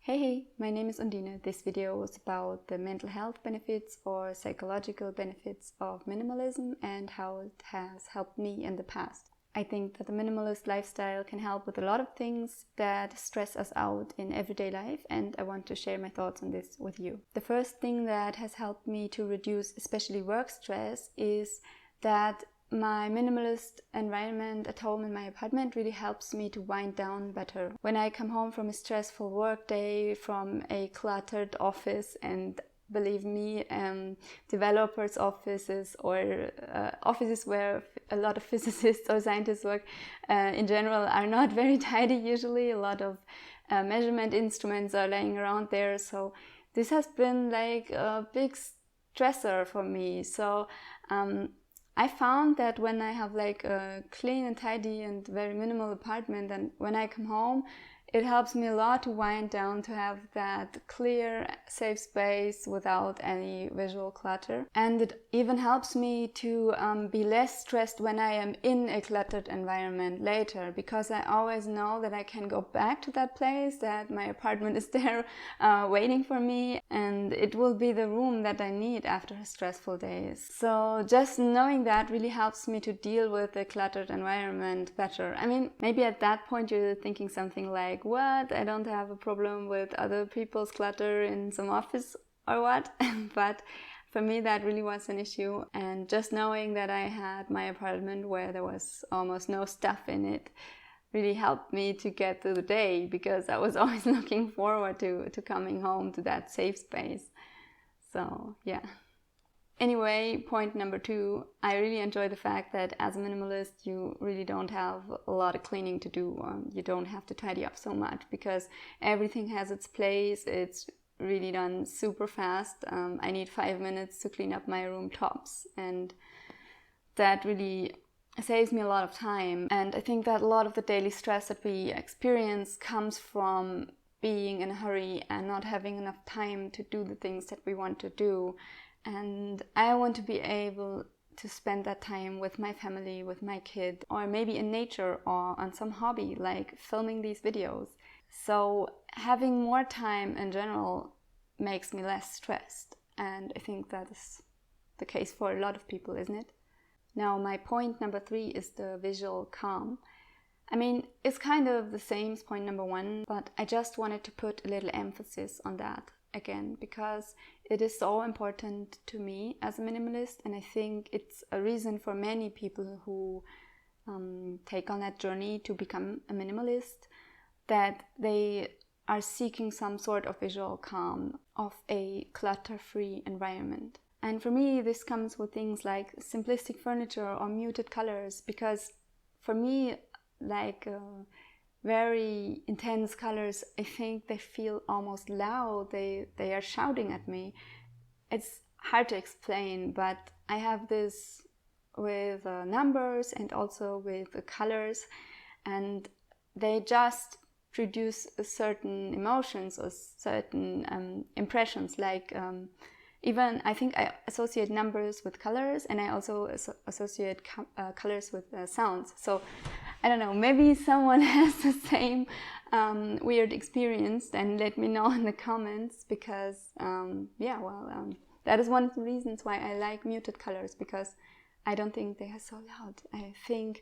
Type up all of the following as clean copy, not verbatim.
Hey, my name is Undine. This video was about the mental health benefits or psychological benefits of minimalism and how it has helped me in the past. I think that the minimalist lifestyle can help with a lot of things that stress us out in everyday life, and I want to share my thoughts on this with you. The first thing that has helped me to reduce especially work stress is that my minimalist environment at home in my apartment really helps me to wind down better. When I come home from a stressful work day, from a cluttered office, and believe me, developers' offices or offices where a lot of physicists or scientists work in general are not very tidy usually. A lot of measurement instruments are laying around there. So this has been like a big stressor for me. So I found that when I have like a clean and tidy and very minimal apartment, and when I come home, it helps me a lot to wind down, to have that clear, safe space without any visual clutter. And it even helps me to be less stressed when I am in a cluttered environment later, because I always know that I can go back to that place, that my apartment is there waiting for me, and it will be the room that I need after a stressful day. So just knowing that really helps me to deal with a cluttered environment better. I mean, maybe at that point you're thinking something like, what? I don't have a problem with other people's clutter in some office or what? But for me that really was an issue, and just knowing that I had my apartment where there was almost no stuff in it really helped me to get through the day, because I was always looking forward to coming home to that safe space. So yeah. Anyway, point number 2, I really enjoy the fact that as a minimalist you really don't have a lot of cleaning to do. You don't have to tidy up so much because everything has its place. It's really done super fast. I need 5 minutes to clean up my room tops, and that really saves me a lot of time. And I think that a lot of the daily stress that we experience comes from being in a hurry and not having enough time to do the things that we want to do. And I want to be able to spend that time with my family, with my kid, or maybe in nature or on some hobby like filming these videos. So having more time in general makes me less stressed, and I think that is the case for a lot of people, isn't it? Now my point number 3 is the visual calm. I mean, it's kind of the same as point number 1, but I just wanted to put a little emphasis on that again, because it is so important to me as a minimalist, and I think it's a reason for many people who take on that journey to become a minimalist, that they are seeking some sort of visual calm, of a clutter-free environment. And for me this comes with things like simplistic furniture or muted colors, because for me, like very intense colors, I think they feel almost loud. They are shouting at me. It's hard to explain, but I have this with numbers and also with colors, and they just produce certain emotions or certain impressions. Like even I think I associate numbers with colors, and I also associate colors with sounds. So I don't know, maybe someone has the same weird experience, then let me know in the comments, because that is one of the reasons why I like muted colors, because I don't think they are so loud. I think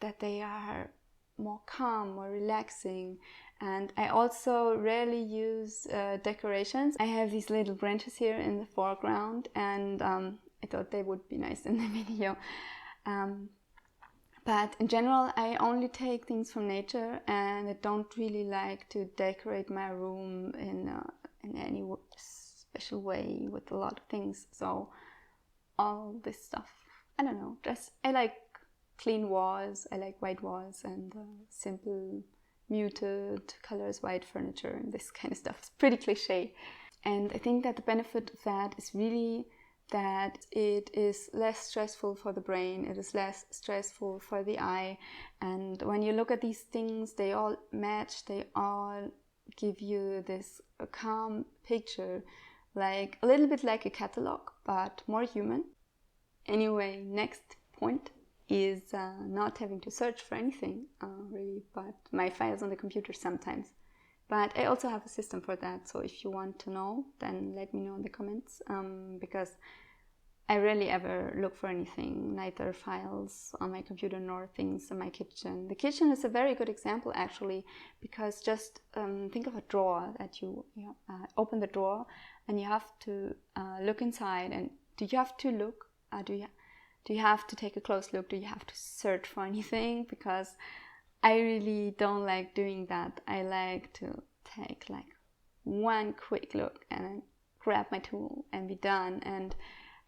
that they are more calm, more relaxing. And I also rarely use decorations. I have these little branches here in the foreground, and I thought they would be nice in the video. But in general, I only take things from nature, and I don't really like to decorate my room in any special way with a lot of things. So all this stuff, I don't know, I like clean walls, I like white walls, and simple muted colors, white furniture, and this kind of stuff. It's pretty cliche. And I think that the benefit of that is really that it is less stressful for the brain, it is less stressful for the eye, and when you look at these things, they all match, they all give you this calm picture, like a little bit like a catalog, but more human. Anyway, next point is not having to search for anything, really, but my files on the computer sometimes. But I also have a system for that, so if you want to know, then let me know in the comments, because I rarely ever look for anything, neither files on my computer nor things in my kitchen. The kitchen is a very good example actually, because just think of a drawer that you open the drawer and you have to look inside. And do you have to look? Do you have to take a close look? Do you have to search for anything? Because I really don't like doing that. I like to take like one quick look and then grab my tool and be done. And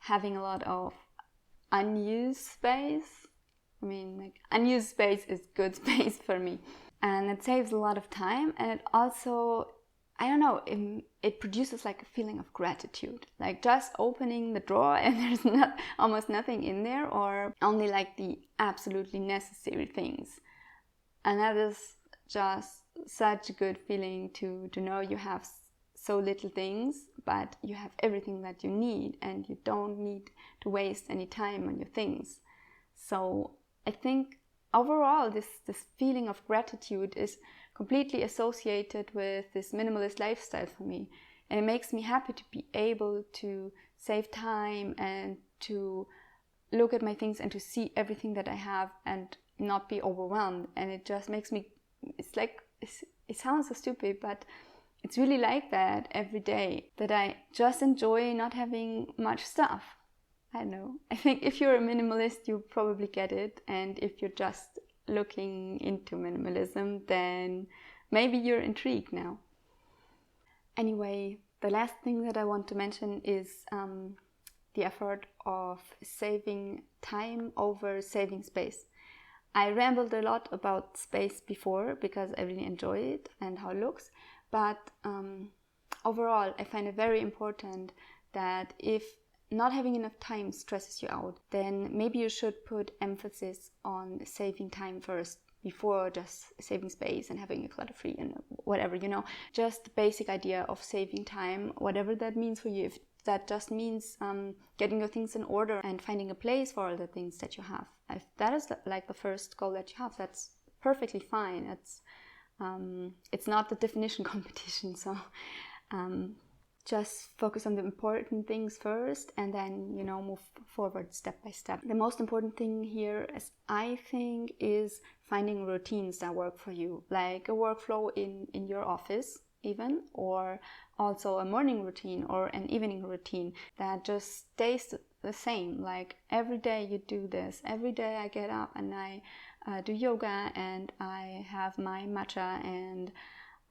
having a lot of unused space, I mean, like, unused space is good space for me. And it saves a lot of time, and it also, I don't know, it produces like a feeling of gratitude. Like just opening the drawer and there's almost nothing in there, or only like the absolutely necessary things. And that is just such a good feeling to know you have so little things, but you have everything that you need, and you don't need to waste any time on your things. So I think overall this feeling of gratitude is completely associated with this minimalist lifestyle for me. And it makes me happy to be able to save time and to look at my things and to see everything that I have and not be overwhelmed. And it just makes me, it's like, it sounds so stupid, but it's really like that every day, that I just enjoy not having much stuff. I don't know. I think if you're a minimalist, you probably get it. And if you're just looking into minimalism, then maybe you're intrigued now. Anyway, the last thing that I want to mention is the effort of saving time over saving space. I rambled a lot about space before because I really enjoy it and how it looks. But overall, I find it very important that if not having enough time stresses you out, then maybe you should put emphasis on saving time first before just saving space and having a clutter-free and whatever, just the basic idea of saving time, whatever that means for you. If that just means getting your things in order and finding a place for all the things that you have. If that is like the first goal that you have, that's perfectly fine. It's not the definition competition, so just focus on the important things first, and then move forward step by step. The most important thing here, as I think, is finding routines that work for you, like a workflow in your office even, or also a morning routine or an evening routine that just stays the same. Like every day you do this, every day I get up and I do yoga and I have my matcha and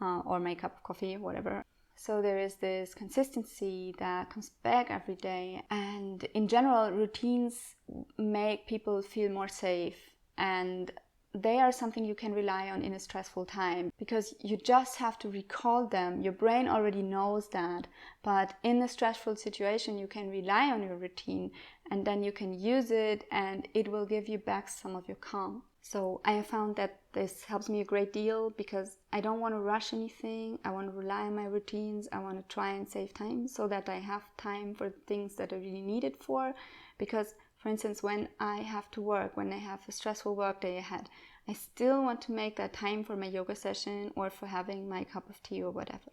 or my cup of coffee, whatever. So there is this consistency that comes back every day, and in general routines make people feel more safe, and they are something you can rely on in a stressful time, because you just have to recall them. Your brain already knows that, but in a stressful situation you can rely on your routine, and then you can use it and it will give you back some of your calm. So I have found that this helps me a great deal, because I don't want to rush anything. I want to rely on my routines. I want to try and save time so that I have time for things that I really need it for. Because, for instance, when I have to work, when I have a stressful work day ahead, I still want to make that time for my yoga session or for having my cup of tea or whatever.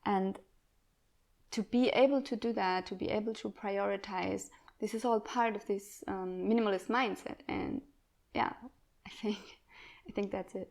And to be able to do that, to be able to prioritize, this is all part of this minimalist mindset. And yeah, I think that's it.